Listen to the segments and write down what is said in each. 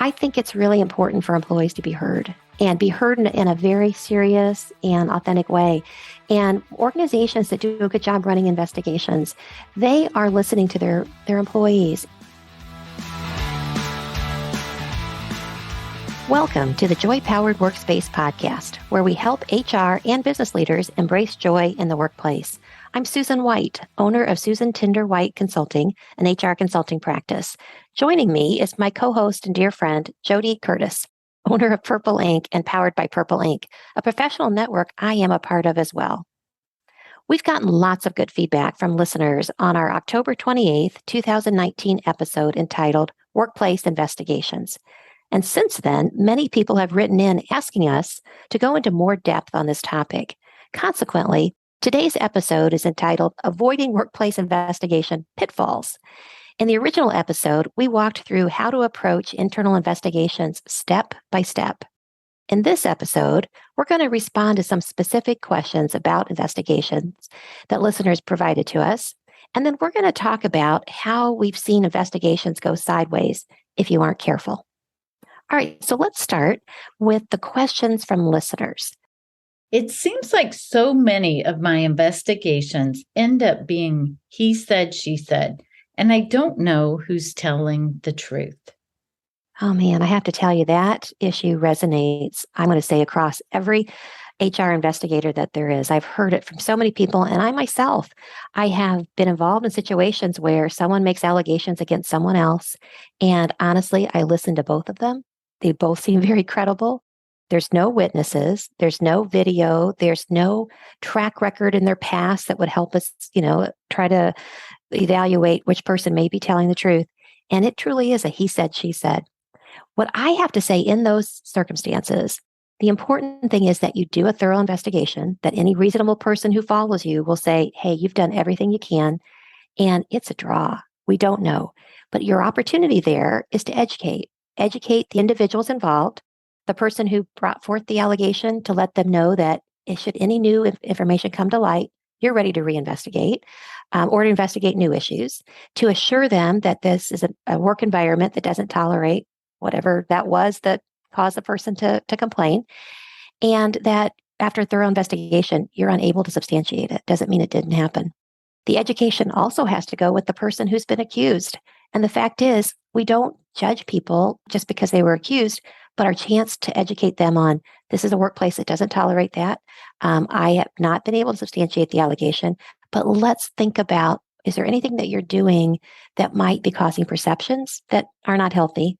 I think it's really important for employees to be heard and be heard in a very serious and authentic way. And organizations that do a good job running investigations, they are listening to their employees. Welcome to the Joy-Powered Workspace podcast, where we help HR and business leaders embrace joy in the workplace. I'm Susan White, owner of Susan Tinder White Consulting, an HR consulting practice. Joining me is my co-host and dear friend, JoDee Curtis, owner of Purple Ink and powered by Purple Ink, a professional network I am a part of as well. We've gotten lots of good feedback from listeners on our October 28th, 2019 episode entitled Workplace Investigations. And since then, many people have written in asking us to go into more depth on this topic. Consequently, today's episode is entitled Avoiding Workplace Investigation Pitfalls. In the original episode, we walked through how to approach internal investigations step by step. In this episode, we're going to respond to some specific questions about investigations that listeners provided to us. And then we're going to talk about how we've seen investigations go sideways if you aren't careful. All right, so let's start with the questions from listeners. It seems like so many of my investigations end up being he said, she said, and I don't know who's telling the truth. Oh man, I have to tell you, that issue resonates, I'm going to say, across every HR investigator that there is. I've heard it from so many people, and I myself, I have been involved in situations where someone makes allegations against someone else, and honestly, I listen to both of them. They both seem very credible. There's no witnesses. There's no video. There's no track record in their past that would help us, try to evaluate which person may be telling the truth. And it truly is a he said, she said. What I have to say in those circumstances, the important thing is that you do a thorough investigation, that any reasonable person who follows you will say, hey, you've done everything you can, and it's a draw. We don't know. But your opportunity there is to educate the individuals involved, the person who brought forth the allegation, to let them know that should any new information come to light, you're ready to reinvestigate or to investigate new issues, to assure them that this is a work environment that doesn't tolerate whatever that was that caused the person to complain, and that after thorough investigation, you're unable to substantiate it. Doesn't mean it didn't happen. The education also has to go with the person who's been accused. And the fact is, we don't judge people just because they were accused, but our chance to educate them on this is a workplace that doesn't tolerate that. I have not been able to substantiate the allegation, but let's think about, is there anything that you're doing that might be causing perceptions that are not healthy?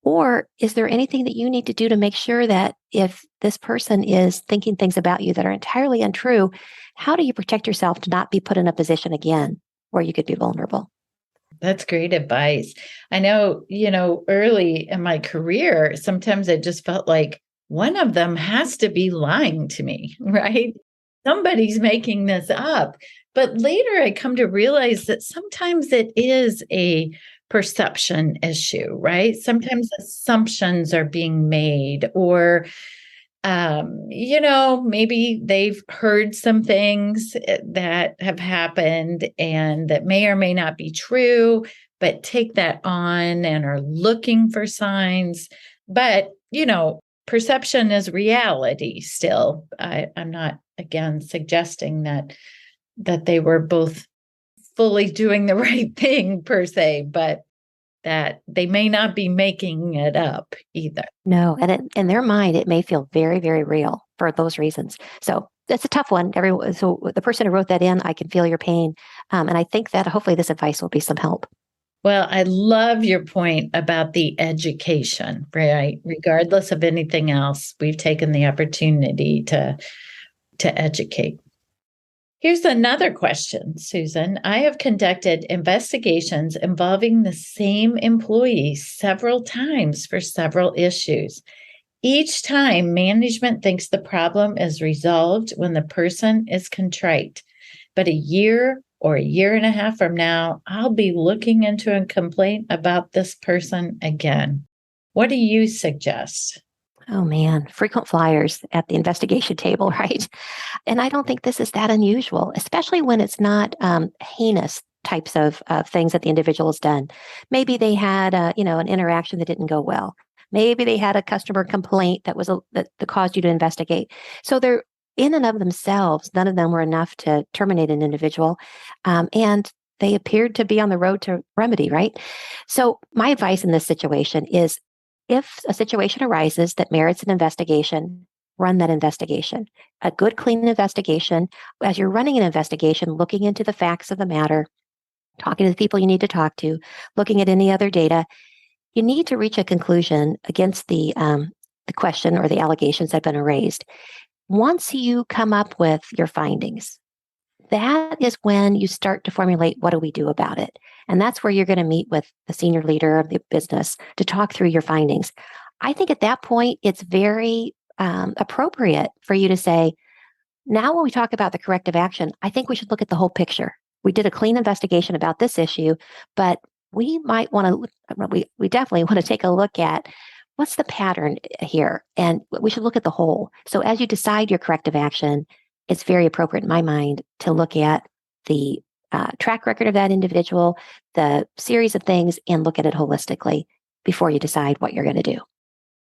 Or is there anything that you need to do to make sure that if this person is thinking things about you that are entirely untrue, how do you protect yourself to not be put in a position again where you could be vulnerable? That's great advice. I know, early in my career, sometimes I just felt like one of them has to be lying to me, right? Somebody's making this up. But later I come to realize that sometimes it is a perception issue, right? Sometimes assumptions are being made, or maybe they've heard some things that have happened and that may or may not be true, but take that on and are looking for signs. But, perception is reality still. I'm not, again, suggesting that they were both fully doing the right thing per se, but that they may not be making it up either. No, and in their mind, it may feel very, very real for those reasons. So that's a tough one. So the person who wrote that in, I can feel your pain. And I think that hopefully this advice will be some help. Well, I love your point about the education, right? Regardless of anything else, we've taken the opportunity to educate. Here's another question, Susan. I have conducted investigations involving the same employee several times for several issues. Each time, management thinks the problem is resolved when the person is contrite. But a year or a year and a half from now, I'll be looking into a complaint about this person again. What do you suggest? Oh man, frequent flyers at the investigation table, right? And I don't think this is that unusual, especially when it's not heinous types of things that the individual has done. Maybe they had an interaction that didn't go well. Maybe they had a customer complaint that caused you to investigate. So they're in and of themselves, none of them were enough to terminate an individual, and they appeared to be on the road to remedy, right? So my advice in this situation is, if a situation arises that merits an investigation, run that investigation. A good, clean investigation. As you're running an investigation, looking into the facts of the matter, talking to the people you need to talk to, looking at any other data, you need to reach a conclusion against the question or the allegations that have been raised. Once you come up with your findings, that is when you start to formulate, what do we do about it? And that's where you're going to meet with the senior leader of the business to talk through your findings. I think at that point, it's very appropriate for you to say, now when we talk about the corrective action, I think we should look at the whole picture. We did a clean investigation about this issue, but we might want to, we definitely want to take a look at what's the pattern here, and we should look at the whole. So as you decide your corrective action, it's very appropriate in my mind to look at the track record of that individual, the series of things, and look at it holistically before you decide what you're going to do.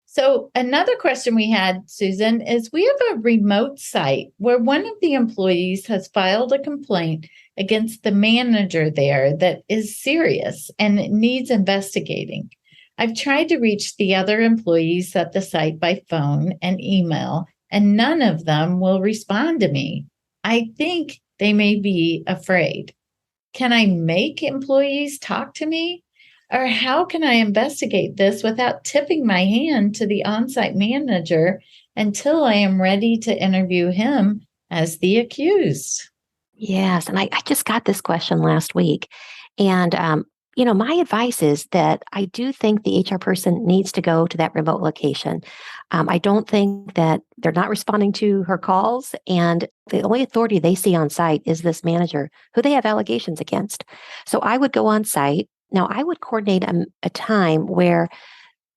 So another question we had, Susan, is we have a remote site where one of the employees has filed a complaint against the manager there that is serious and it needs investigating. I've tried to reach the other employees at the site by phone and email, and none of them will respond to me. I think they may be afraid. Can I make employees talk to me? Or how can I investigate this without tipping my hand to the on-site manager until I am ready to interview him as the accused? Yes. And I just got this question last week. And, my advice is that I do think the HR person needs to go to that remote location. I don't think that they're not responding to her calls. And the only authority they see on site is this manager who they have allegations against. So I would go on site. Now, I would coordinate a time where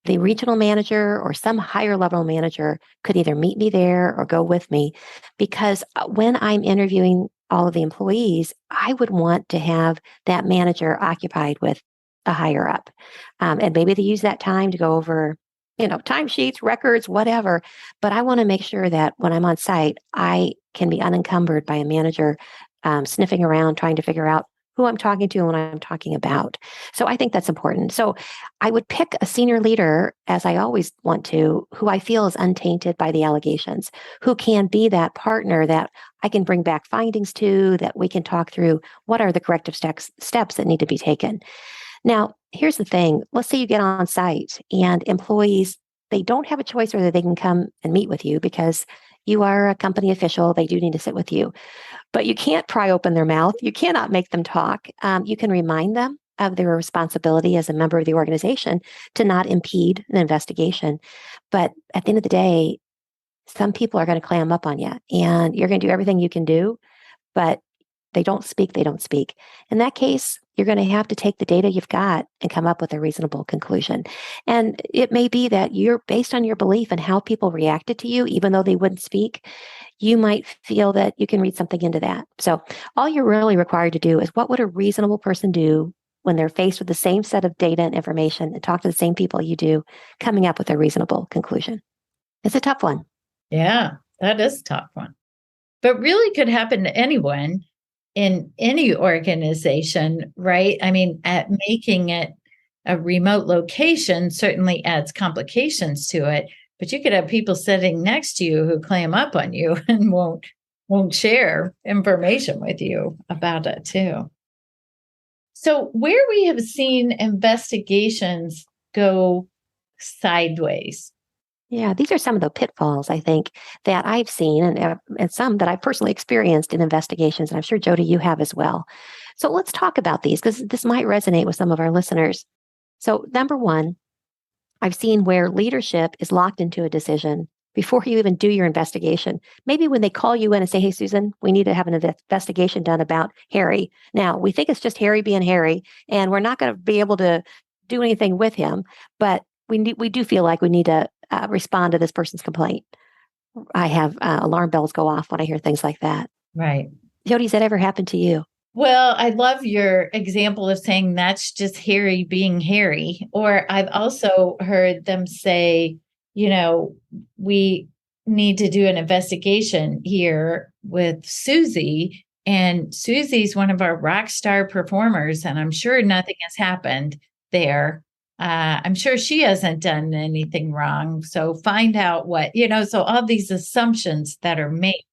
the regional manager or some higher level manager could either meet me there or go with me, because when I'm interviewing all of the employees, I would want to have that manager occupied with a higher up. And maybe they use that time to go over, timesheets, records, whatever. But I want to make sure that when I'm on site, I can be unencumbered by a manager sniffing around, trying to figure out who I'm talking to and what I'm talking about. So I think that's important. So I would pick a senior leader, as I always want to, who I feel is untainted by the allegations, who can be that partner that I can bring back findings to, that we can talk through what are the corrective steps that need to be taken. Now, here's the thing. Let's say you get on site and employees, they don't have a choice whether they can come and meet with you because you are a company official. They do need to sit with you. But you can't pry open their mouth. You cannot make them talk. You can remind them of their responsibility as a member of the organization to not impede an investigation. But at the end of the day, some people are going to clam up on you, and you're going to do everything you can do, but they don't speak. In that case, you're going to have to take the data you've got and come up with a reasonable conclusion. And it may be that you're based on your belief and how people reacted to you, even though they wouldn't speak, you might feel that you can read something into that. So all you're really required to do is, what would a reasonable person do when they're faced with the same set of data and information and talk to the same people you do, coming up with a reasonable conclusion? It's a tough one. Yeah, that is a tough one. But really could happen to anyone in any organization, right? I mean, at making it a remote location certainly adds complications to it, but you could have people sitting next to you who clam up on you and won't share information with you about it too. So where we have seen investigations go sideways. Yeah, these are some of the pitfalls, I think, that I've seen, and some that I've personally experienced in investigations. And I'm sure, JoDee, you have as well. So let's talk about these, because this might resonate with some of our listeners. So number one, I've seen where leadership is locked into a decision before you even do your investigation. Maybe when they call you in and say, hey, Susan, we need to have an investigation done about Harry. Now, we think it's just Harry being Harry, and we're not going to be able to do anything with him, but we do feel like we need to respond to this person's complaint. I have alarm bells go off when I hear things like that. Right. JoDee, has that ever happened to you? Well, I love your example of saying that's just Harry being Harry. Or I've also heard them say, we need to do an investigation here with Susie. And Susie's one of our rock star performers, and I'm sure nothing has happened there. I'm sure she hasn't done anything wrong. So find out so all these assumptions that are made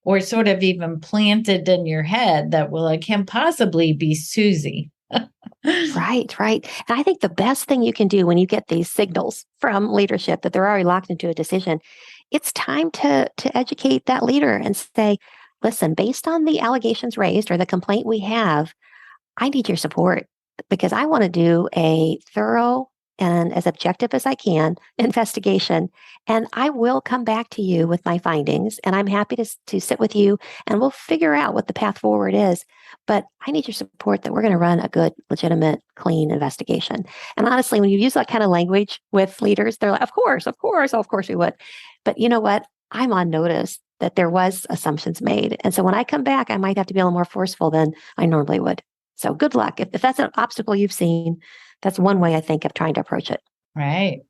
or sort of even planted in your head that, well, it can possibly be Susie. Right, right. And I think the best thing you can do when you get these signals from leadership that they're already locked into a decision, it's time to educate that leader and say, listen, based on the allegations raised or the complaint we have, I need your support because I want to do a thorough and as objective as I can investigation. And I will come back to you with my findings. And I'm happy to sit with you and we'll figure out what the path forward is. But I need your support that we're going to run a good, legitimate, clean investigation. And honestly, when you use that kind of language with leaders, they're like, of course, of course, of course we would. But you know what? I'm on notice that there was assumptions made. And so when I come back, I might have to be a little more forceful than I normally would. So good luck. If that's an obstacle you've seen, that's one way I think of trying to approach it. Right.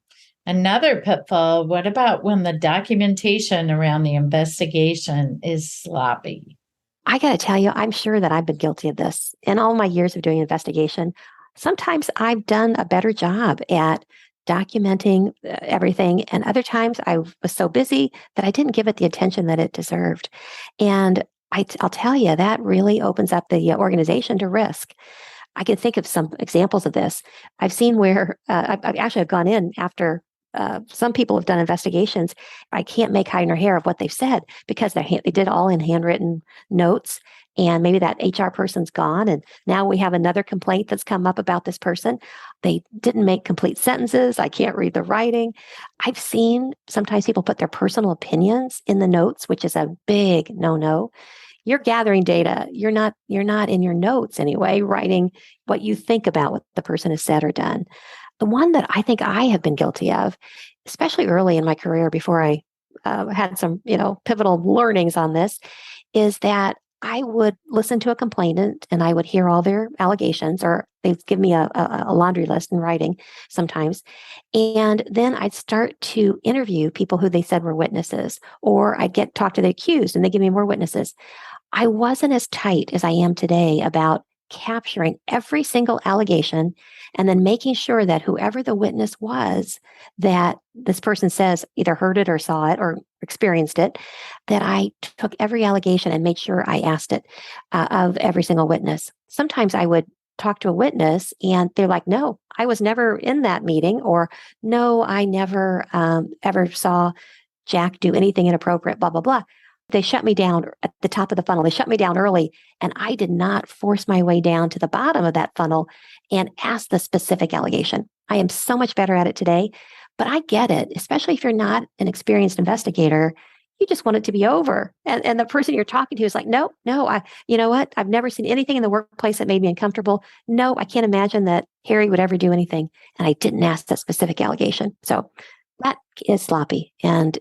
Another pitfall, what about when the documentation around the investigation is sloppy? I got to tell you, I'm sure that I've been guilty of this in all my years of doing investigation. Sometimes I've done a better job at documenting everything, and other times I was so busy that I didn't give it the attention that it deserved. And I'll tell you, that really opens up the organization to risk. I can think of some examples of this. I've seen where I've actually gone in after some people have done investigations. I can't make hide nor hair of what they've said because they did all in handwritten notes. And maybe that HR person's gone. And now we have another complaint that's come up about this person. They didn't make complete sentences. I can't read the writing. I've seen sometimes people put their personal opinions in the notes, which is a big no-no. You're gathering data. You're not in your notes anyway, writing what you think about what the person has said or done. The one that I think I have been guilty of, especially early in my career before I had some, pivotal learnings on this, is that I would listen to a complainant and I would hear all their allegations, or they'd give me a laundry list in writing sometimes. And then I'd start to interview people who they said were witnesses, or I'd talk to the accused and they give me more witnesses. I wasn't as tight as I am today about capturing every single allegation and then making sure that whoever the witness was that this person says either heard it or saw it or experienced it, that I took every allegation and made sure I asked it of every single witness. Sometimes I would talk to a witness and they're like, no, I was never in that meeting, or no, I never ever saw Jack do anything inappropriate, blah, blah, blah. They shut me down at the top of the funnel. They shut me down early, and I did not force my way down to the bottom of that funnel and ask the specific allegation. I am so much better at it today, but I get it, especially if you're not an experienced investigator. You just want it to be over. And the person you're talking to is like, no, you know what? I've never seen anything in the workplace that made me uncomfortable. No, I can't imagine that Harry would ever do anything. And I didn't ask that specific allegation. So that is sloppy. And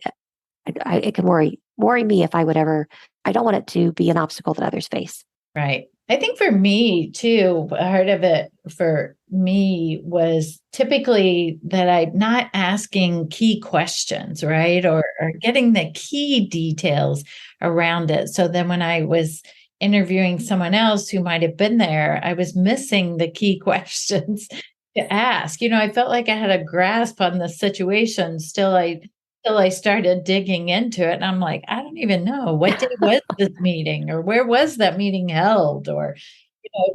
it can worry me if I would ever. I don't want it to be an obstacle that others face. Right. I think for me too, part of it for me was typically that I'm not asking key questions, right? Or getting the key details around it. So then when I was interviewing someone else who might have been there, I was missing the key questions to ask. I felt like I had a grasp on the situation. Still I started digging into it, and I'm like, I don't even know what day was this meeting, or where was that meeting held, or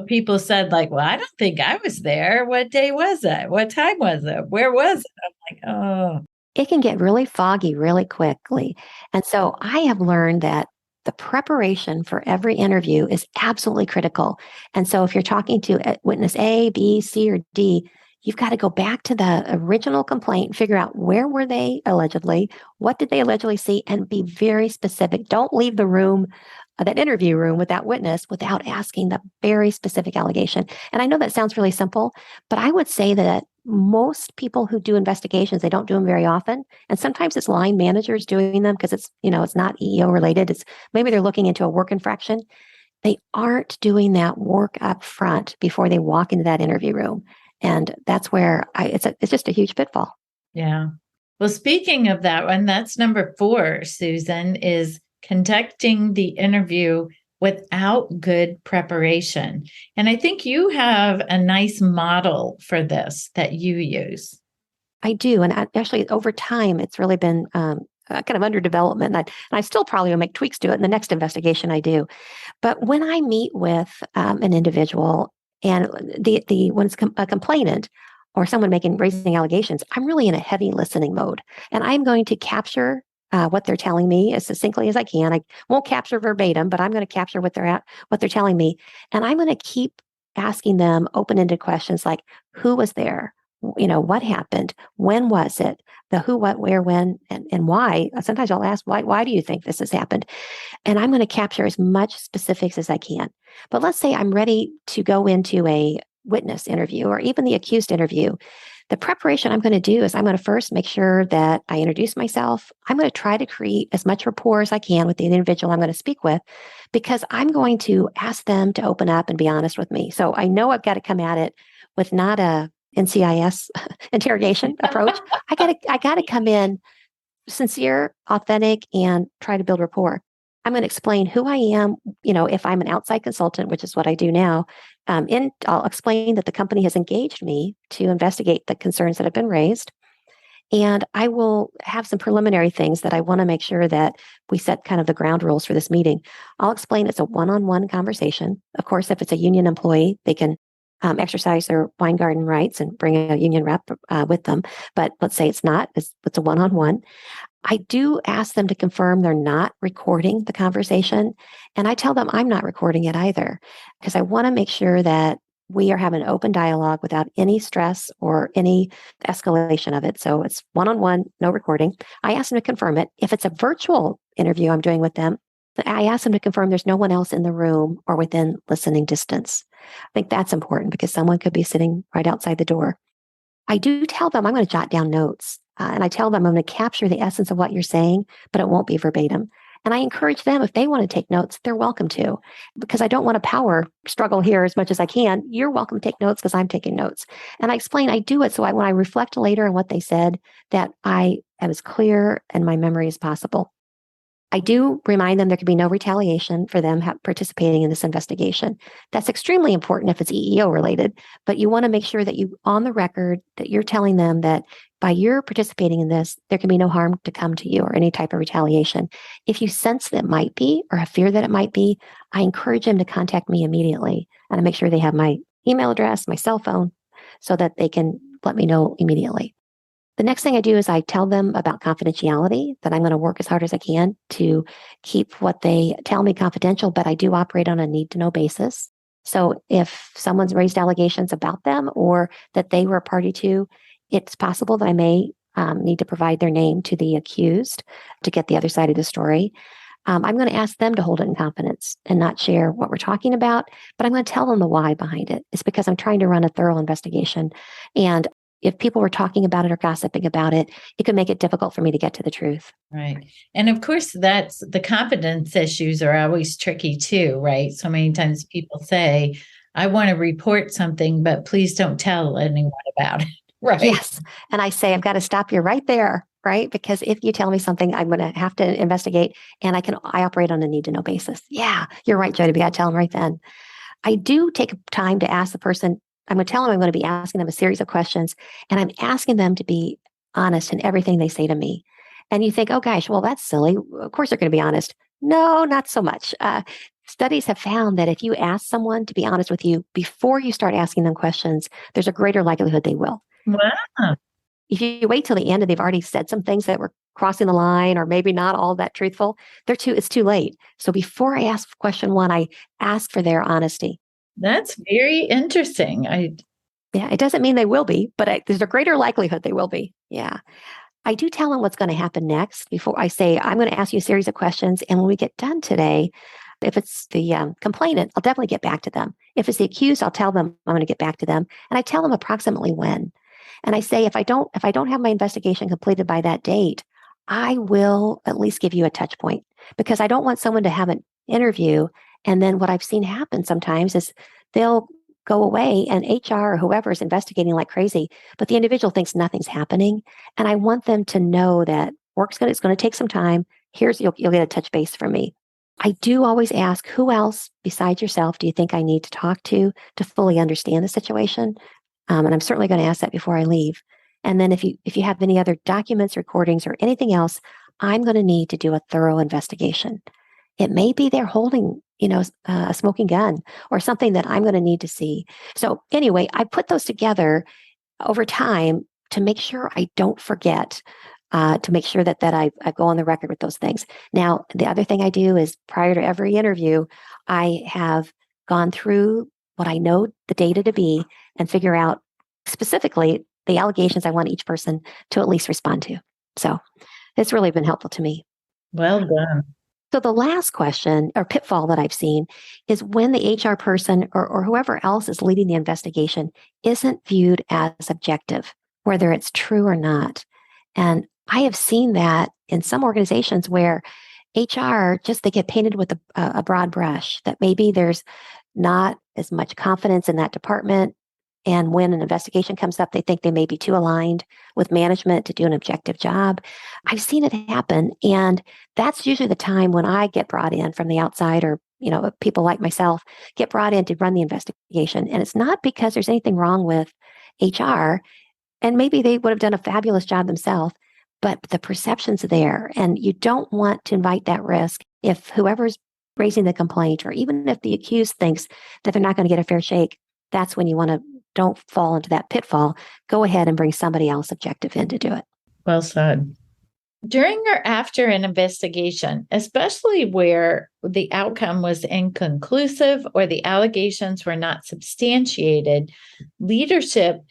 people said like, well, I don't think I was there. What day was it? What time was it? Where was it? I'm like, oh. It can get really foggy really quickly. And so I have learned that the preparation for every interview is absolutely critical. And so if you're talking to witness A, B, C, or D, you've got to go back to the original complaint and figure out where were they allegedly, what did they allegedly see, and be very specific. Don't leave the room, that interview room with that witness without asking the very specific allegation. And I know that sounds really simple, but I would say that most people who do investigations, they don't do them very often. And sometimes it's line managers doing them because it's not EEO related. It's maybe they're looking into a work infraction. They aren't doing that work up front before they walk into that interview room. And that's where it's just a huge pitfall. Yeah. Well, speaking of that one, that's number 4, Susan, is conducting the interview without good preparation. And I think you have a nice model for this that you use. I do. And actually, over time, it's really been kind of under development. And I still probably will make tweaks to it in the next investigation I do. But when I meet with an individual and when it's a complainant or someone raising allegations, I'm really in a heavy listening mode, and I'm going to capture what they're telling me as succinctly as I can. I won't capture verbatim, but I'm going to capture what they're telling me, and I'm going to keep asking them open-ended questions like, "Who was there? What happened? When was it? The who, what, where, when, and why?" Sometimes I'll ask, "Why do you think this has happened?" And I'm going to capture as much specifics as I can. But let's say I'm ready to go into a witness interview or even the accused interview. The preparation I'm going to do is I'm going to first make sure that I introduce myself. I'm going to try to create as much rapport as I can with the individual I'm going to speak with, because I'm going to ask them to open up and be honest with me. So I know I've got to come at it with not a NCIS interrogation approach. I got to come in sincere, authentic, and try to build rapport. I'm going to explain who I am. If I'm an outside consultant, which is what I do now, I'll explain that the company has engaged me to investigate the concerns that have been raised. And I will have some preliminary things that I want to make sure that we set kind of the ground rules for this meeting. I'll explain it's a one-on-one conversation. Of course, if it's a union employee, they can exercise their Weingarten rights and bring a union rep with them. But let's say it's not, it's a one-on-one. I do ask them to confirm they're not recording the conversation. And I tell them I'm not recording it either, because I want to make sure that we are having an open dialogue without any stress or any escalation of it. So it's one-on-one, no recording. I ask them to confirm it. If it's a virtual interview I'm doing with them, I ask them to confirm there's no one else in the room or within listening distance. I think that's important because someone could be sitting right outside the door. I do tell them I'm going to jot down notes. And I tell them I'm going to capture the essence of what you're saying, but it won't be verbatim. And I encourage them, if they want to take notes, they're welcome to, because I don't want to power struggle here as much as I can. You're welcome to take notes because I'm taking notes. And I explain I do it so when I reflect later on what they said, that I am as clear in my memory as possible. I do remind them there could be no retaliation for them participating in this investigation. That's extremely important if it's EEO related, but you want to make sure that you, on the record, that you're telling them that by your participating in this, there can be no harm to come to you or any type of retaliation. If you sense that it might be, or have fear that it might be, I encourage them to contact me immediately. And I make sure they have my email address, my cell phone, so that they can let me know immediately. The next thing I do is I tell them about confidentiality, that I'm going to work as hard as I can to keep what they tell me confidential, but I do operate on a need to know basis. So if someone's raised allegations about them or that they were a party to, it's possible that I may need to provide their name to the accused to get the other side of the story. I'm going to ask them to hold it in confidence and not share what we're talking about, but I'm going to tell them the why behind it. It's because I'm trying to run a thorough investigation. And if people were talking about it or gossiping about it, it could make it difficult for me to get to the truth. Right. And of course, that's the confidence issues are always tricky too, right? So many times people say, I want to report something, but please don't tell anyone about it. Right. Yes. And I say, I've got to stop you right there, right? Because if you tell me something, I'm going to have to investigate, and I operate on a need to know basis. Yeah, you're right, JoDee. We got to tell them right then. I do take time to ask the person. I'm going to tell them I'm going to be asking them a series of questions, and I'm asking them to be honest in everything they say to me. And you think, oh gosh, well, that's silly. Of course they're going to be honest. No, not so much. Studies have found that if you ask someone to be honest with you before you start asking them questions, there's a greater likelihood they will. Wow. If you wait till the end and they've already said some things that were crossing the line or maybe not all that truthful, it's too late. So before I ask question one, I ask for their honesty. That's very interesting. Yeah, it doesn't mean they will be, but there's a greater likelihood they will be. Yeah. I do tell them what's going to happen next before I say, I'm going to ask you a series of questions. And when we get done today, if it's the complainant, I'll definitely get back to them. If it's the accused, I'll tell them I'm going to get back to them. And I tell them approximately when. And I say, if I don't have my investigation completed by that date, I will at least give you a touch point, because I don't want someone to have an interview And then what I've seen happen sometimes is they'll go away and HR or whoever is investigating like crazy, but the individual thinks nothing's happening. And I want them to know that it's going to take some time. You'll get a touch base from me. I do always ask, who else besides yourself do you think I need to talk to fully understand the situation? And I'm certainly going to ask that before I leave. And then if you have any other documents, recordings, or anything else, I'm going to need to do a thorough investigation. It may be they're holding, a smoking gun or something that I'm going to need to see. So anyway, I put those together over time to make sure I don't forget, to make sure that I go on the record with those things. Now, the other thing I do is prior to every interview, I have gone through what I know the data to be and figure out specifically the allegations I want each person to at least respond to. So it's really been helpful to me. Well done. So the last question or pitfall that I've seen is when the HR person or whoever else is leading the investigation isn't viewed as objective, whether it's true or not. And I have seen that in some organizations where HR they get painted with a broad brush, that maybe there's not as much confidence in that department. And when an investigation comes up, they think they may be too aligned with management to do an objective job. I've seen it happen. And that's usually the time when I get brought in from the outside, or, people like myself get brought in to run the investigation. And it's not because there's anything wrong with HR. And maybe they would have done a fabulous job themselves, but the perception's there. And you don't want to invite that risk if whoever's raising the complaint, or even if the accused thinks that they're not going to get a fair shake. That's when you want to don't fall into that pitfall. Go ahead and bring somebody else objective in to do it. Well said. During or after an investigation, especially where the outcome was inconclusive or the allegations were not substantiated, leadership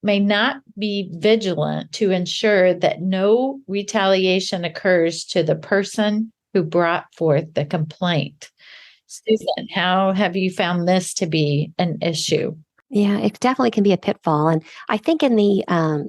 may not be vigilant to ensure that no retaliation occurs to the person who brought forth the complaint. Susan, how have you found this to be an issue? Yeah, it definitely can be a pitfall. And I think in the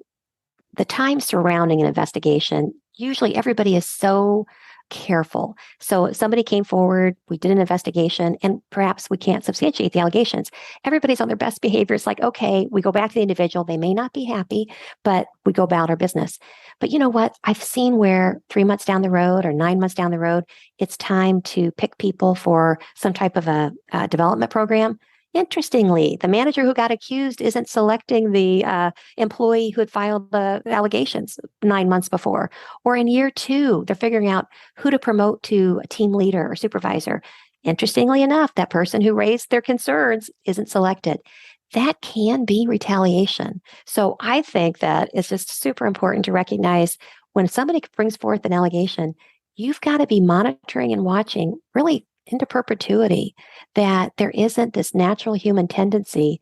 time surrounding an investigation, usually everybody is so careful. So if somebody came forward, we did an investigation, and perhaps we can't substantiate the allegations. Everybody's on their best behavior. It's like, okay, we go back to the individual. They may not be happy, but we go about our business. But you know what? I've seen where 3 months down the road or 9 months down the road, it's time to pick people for some type of a development program. Interestingly, the manager who got accused isn't selecting the employee who had filed the allegations 9 months before. Or in year 2, they're figuring out who to promote to a team leader or supervisor. Interestingly enough, that person who raised their concerns isn't selected. That can be retaliation. So I think that it's just super important to recognize when somebody brings forth an allegation, you've got to be monitoring and watching really into perpetuity, that there isn't this natural human tendency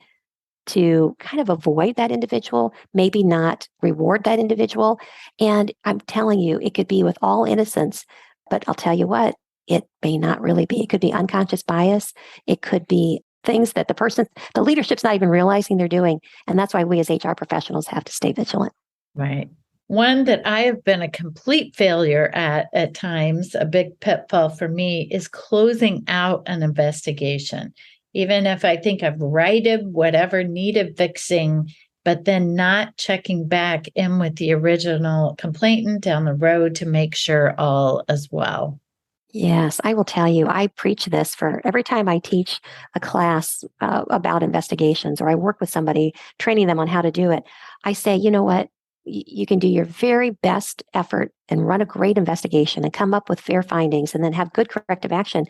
to kind of avoid that individual, maybe not reward that individual. And I'm telling you, it could be with all innocence, but I'll tell you what, it may not really be. It could be unconscious bias. It could be things that the leadership's not even realizing they're doing. And that's why we as HR professionals have to stay vigilant. Right. One that I have been a complete failure at times, a big pitfall for me, is closing out an investigation. Even if I think I've righted whatever needed fixing, but then not checking back in with the original complainant down the road to make sure all is well. Yes, I will tell you, I preach this for every time I teach a class about investigations, or I work with somebody, training them on how to do it. I say, you know what? You can do your very best effort and run a great investigation and come up with fair findings and then have good corrective action.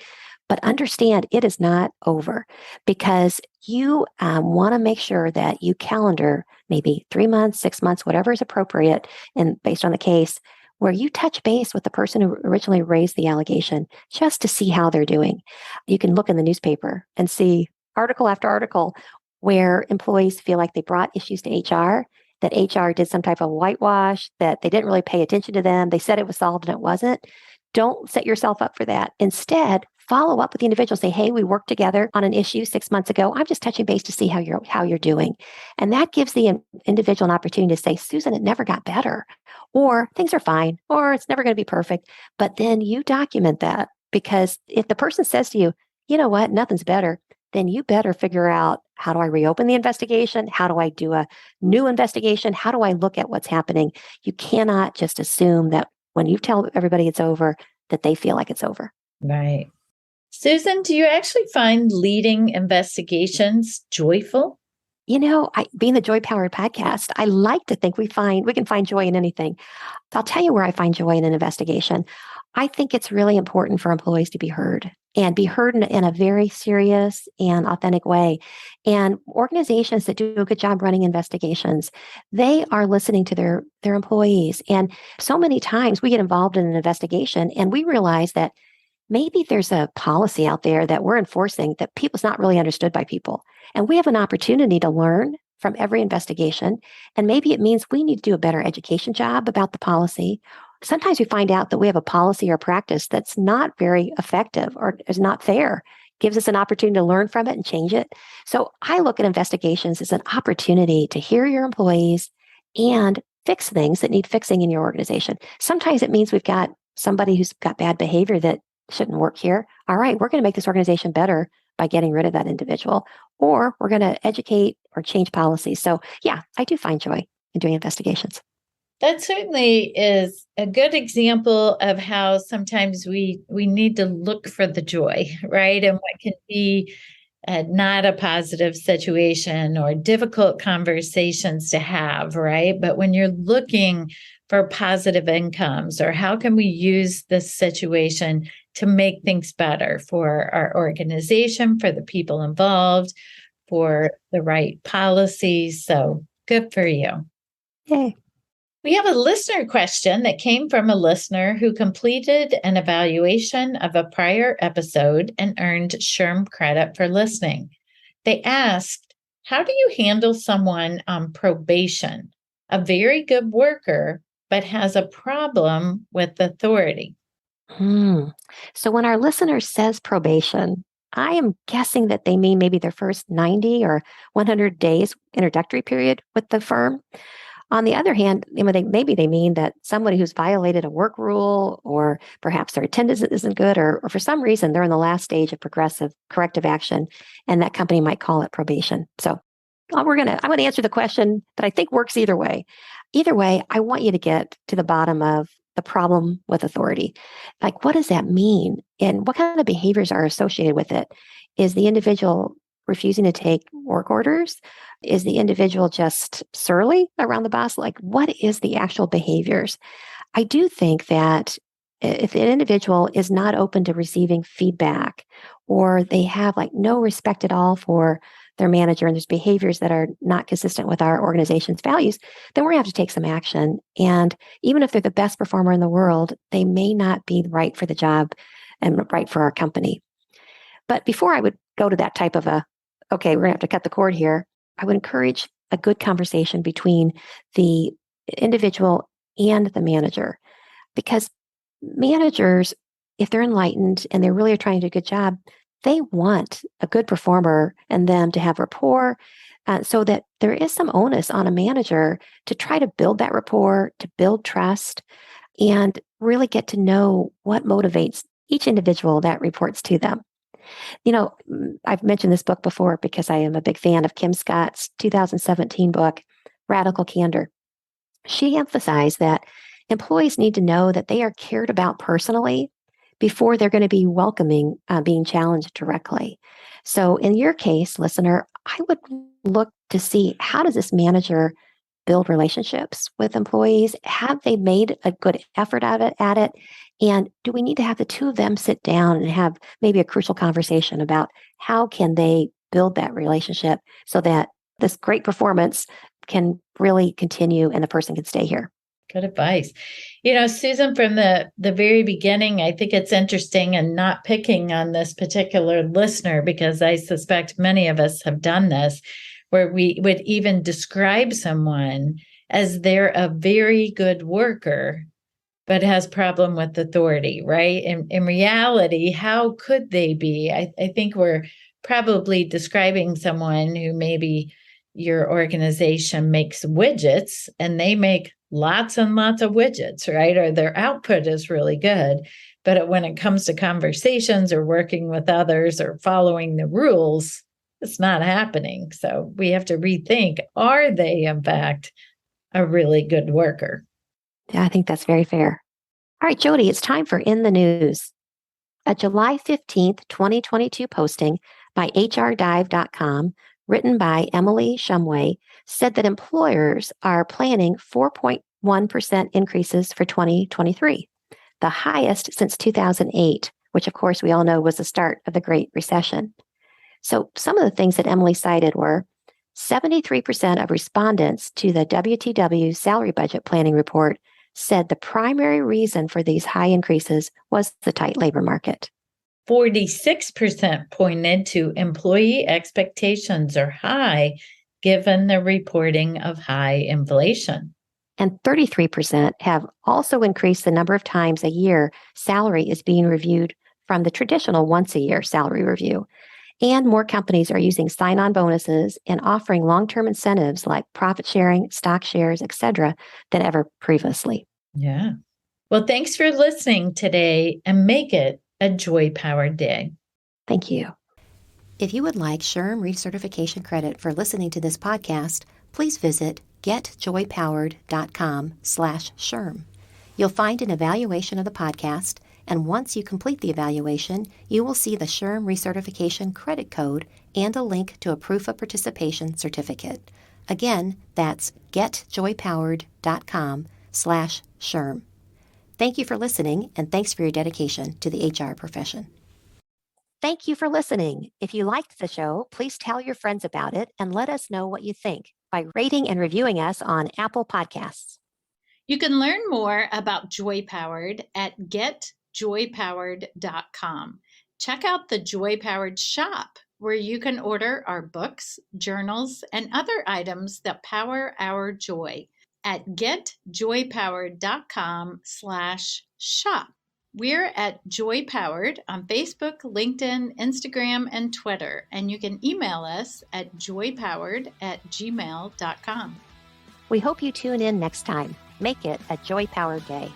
But understand it is not over, because you want to make sure that you calendar maybe 3 months, 6 months, whatever is appropriate and based on the case, where you touch base with the person who originally raised the allegation just to see how they're doing. You can look in the newspaper and see article after article where employees feel like they brought issues to HR, that HR did some type of whitewash, that they didn't really pay attention to them. They said it was solved and it wasn't. Don't set yourself up for that. Instead, follow up with the individual. Say, hey, we worked together on an issue 6 months ago. I'm just touching base to see how you're doing. And that gives the individual an opportunity to say, Susan, it never got better, or things are fine, or it's never going to be perfect. But then you document that, because if the person says to you, you know what, nothing's better, then you better figure out, how do I reopen the investigation? How do I do a new investigation? How do I look at what's happening? You cannot just assume that when you tell everybody it's over, that they feel like it's over. Right. Susan, do you actually find leading investigations joyful? Being the Joy Powered podcast, I like to think we can find joy in anything. I'll tell you where I find joy in an investigation. I think it's really important for employees to be heard and be heard in a very serious and authentic way. And organizations that do a good job running investigations, they are listening to their employees. And so many times we get involved in an investigation and we realize that maybe there's a policy out there that we're enforcing that people's not really understood by people. And we have an opportunity to learn from every investigation. And maybe it means we need to do a better education job about the policy. Sometimes we find out that we have a policy or practice that's not very effective or is not fair. Gives us an opportunity to learn from it and change it. So I look at investigations as an opportunity to hear your employees and fix things that need fixing in your organization. Sometimes it means we've got somebody who's got bad behavior that shouldn't work here. All right, we're going to make this organization better by getting rid of that individual, or we're going to educate or change policies. So yeah, I do find joy in doing investigations. That certainly is a good example of how sometimes we need to look for the joy, right? And what can be not a positive situation or difficult conversations to have, right? But when you're looking for positive incomes, or how can we use this situation to make things better for our organization, for the people involved, for the right policies. So good for you. Yay. We have a listener question that came from a listener who completed an evaluation of a prior episode and earned SHRM credit for listening. They asked, how do you handle someone on probation, a very good worker, but has a problem with authority? So when our listener says probation, I am guessing that they mean maybe their first 90 or 100 days introductory period with the firm. On the other hand, maybe they mean that somebody who's violated a work rule, or perhaps their attendance isn't good, or for some reason they're in the last stage of progressive corrective action, and that company might call it probation. So I'm going to answer the question that I think works either way. Either way, I want you to get to the bottom of the problem with authority. Like, what does that mean? And what kind of behaviors are associated with it? Is the individual refusing to take work orders? Is the individual just surly around the boss? Like, what is the actual behaviors? I do think that if an individual is not open to receiving feedback, or they have like no respect at all for their manager, and there's behaviors that are not consistent with our organization's values, then we're going to have to take some action. And even if they're the best performer in the world, they may not be right for the job and right for our company. But before I would go to that type of okay, we're going to have to cut the cord here, I would encourage a good conversation between the individual and the manager. Because managers, if they're enlightened and they really are trying to do a good job, they want a good performer and them to have rapport, so that there is some onus on a manager to try to build that rapport, to build trust, and really get to know what motivates each individual that reports to them. I've mentioned this book before because I am a big fan of Kim Scott's 2017 book, Radical Candor. She emphasized that employees need to know that they are cared about personally before they're going to be welcoming being challenged directly. So in your case, listener, I would look to see, how does this manager build relationships with employees? Have they made a good effort at it? And do we need to have the two of them sit down and have maybe a crucial conversation about how can they build that relationship so that this great performance can really continue and the person can stay here? Good advice. Susan, from the very beginning, I think it's interesting, and not picking on this particular listener, because I suspect many of us have done this, where we would even describe someone as they're a very good worker, but has problem with authority, right? In reality, how could they be? I think we're probably describing someone who maybe your organization makes widgets and they make lots and lots of widgets, right? Or their output is really good, But when it comes to conversations or working with others or following the rules, it's not happening. So we have to rethink, are they, in fact, a really good worker? Yeah, I think that's very fair. All right, JoDee, it's time for In the News. A July 15th, 2022 posting by HRDive.com, written by Emily Shumway, said that employers are planning 4.1% increases for 2023, the highest since 2008, which of course we all know was the start of the Great Recession. So some of the things that Emily cited were 73% of respondents to the WTW salary budget planning report said the primary reason for these high increases was the tight labor market. 46% pointed to employee expectations are high given the reporting of high inflation. And 33% have also increased the number of times a year salary is being reviewed from the traditional once a year salary review. And more companies are using sign-on bonuses and offering long-term incentives like profit sharing, stock shares, etc., than ever previously. Yeah. Well, thanks for listening today, and make it a joy-powered day. Thank you. If you would like SHRM recertification credit for listening to this podcast, please visit getjoypowered.com/SHRM. You'll find an evaluation of the podcast, and once you complete the evaluation, you will see the SHRM recertification credit code and a link to a proof of participation certificate. Again, that's getjoypowered.com/SHRM. Thank you for listening, and thanks for your dedication to the HR profession. Thank you for listening. If you liked the show, please tell your friends about it and let us know what you think by rating and reviewing us on Apple Podcasts. You can learn more about Joy Powered at getjoypowered.com. Check out the Joy Powered shop, where you can order our books, journals, and other items that power our joy at getjoypowered.com/shop. We're at Joy Powered on Facebook, LinkedIn, Instagram, and Twitter, and you can email us at joypowered@gmail.com. We hope you tune in next time. Make it a joy-powered day.